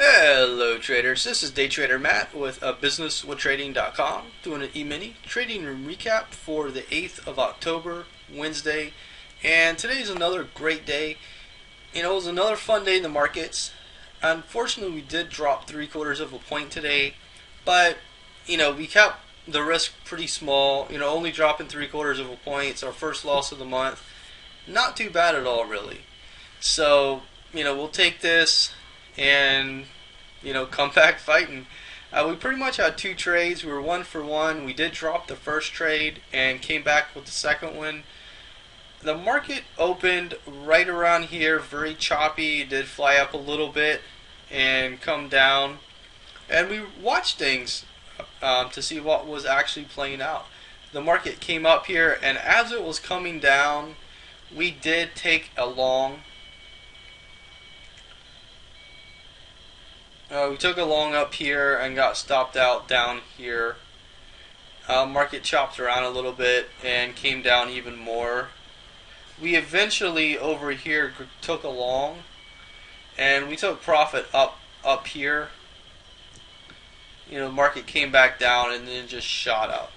Hello traders, this is Day Trader Matt with businesswithtrading.com doing an Emini Trading Room recap for the 8th of October, Wednesday, and today is another great day. It was another fun day in the markets. Unfortunately, we did drop 3/4 of a point today, but we kept the risk pretty small, only dropping 3/4 of a point. It's our first loss of the month. Not too bad at all, really. So, we'll take this and come back fighting. We pretty much had two trades. We were 1 for 1. We did drop the first trade and came back with the second one. The market opened right around here, very choppy. It did fly up a little bit and come down, and we watched things to see what was actually playing out. The market came up here, and as it was coming down, we did take a long. We took a long up here and got stopped out down here. Market chopped around a little bit and came down even more. We eventually over here took a long, and we took profit up here. Market came back down and then just shot up.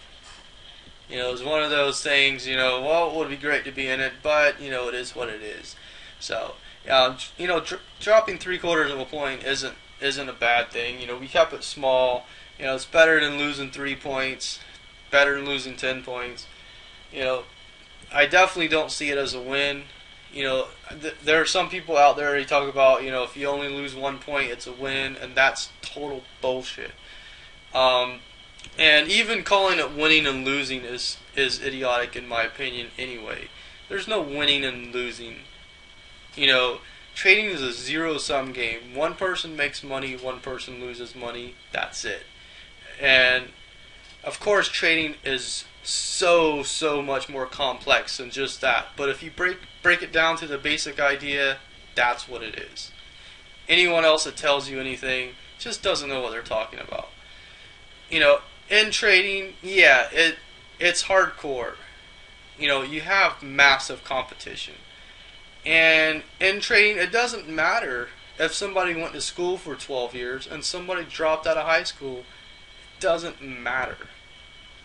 It was one of those things. Well, it would be great to be in it, but it is what it is. So, dropping 3/4 of a point isn't a bad thing. We kept it small. It's better than losing 3 points, better than losing 10 points. I definitely don't see it as a win. There are some people out there who talk about, if you only lose 1 point, it's a win, and that's total bullshit. And even calling it winning and losing is idiotic in my opinion anyway. There's no winning and losing. Trading is a zero-sum game. One person makes money, one person loses money. That's it. And of course, trading is so much more complex than just that. But if you break it down to the basic idea, that's what it is. Anyone else that tells you anything just doesn't know what they're talking about. In trading, yeah, it's hardcore. You have massive competition. And in trading, it doesn't matter if somebody went to school for 12 years and somebody dropped out of high school. It doesn't matter.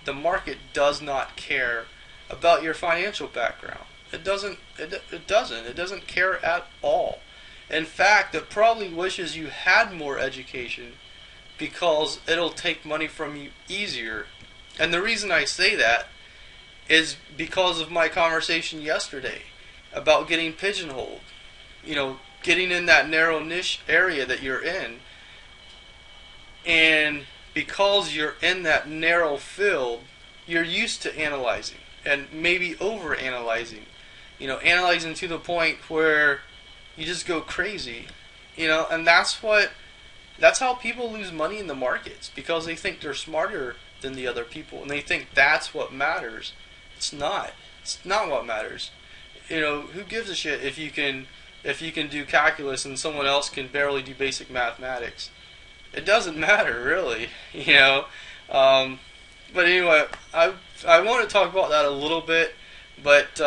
The market does not care about your financial background. It doesn't care at all. In fact, it probably wishes you had more education because it'll take money from you easier. And the reason I say that is because of my conversation yesterday about getting pigeonholed, getting in that narrow niche area that you're in. And because you're in that narrow field, you're used to analyzing and maybe over analyzing, analyzing to the point where you just go crazy, and that's how people lose money in the markets, because they think they're smarter than the other people and they think that's what matters. It's not what matters. Who gives a shit if you can do calculus and someone else can barely do basic mathematics? It doesn't matter, really. But anyway, I want to talk about that a little bit, but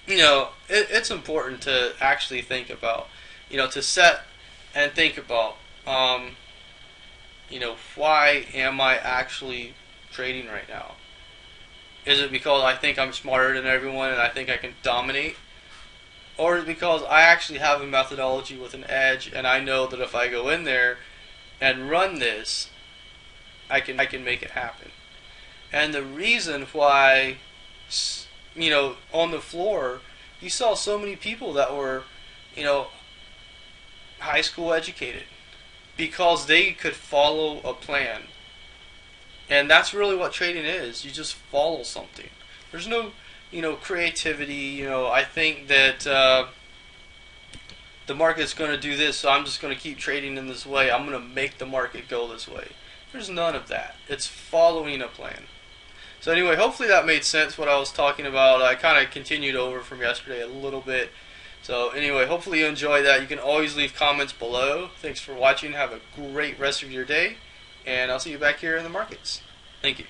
it's important to actually think about, to set and think about, why am I actually trading right now? Is it because I think I'm smarter than everyone and I think I can dominate? Or is it because I actually have a methodology with an edge and I know that if I go in there and run this, I can make it happen? And the reason why, on the floor, you saw so many people that were, high school educated, because they could follow a plan. And that's really what trading is. You just follow something. There's no, creativity. I think that the market's going to do this, so I'm just going to keep trading in this way. I'm going to make the market go this way. There's none of that. It's following a plan. So anyway, hopefully that made sense what I was talking about. I kind of continued over from yesterday a little bit. So anyway, hopefully you enjoy that. You can always leave comments below. Thanks for watching. Have a great rest of your day. And I'll see you back here in the markets. Thank you.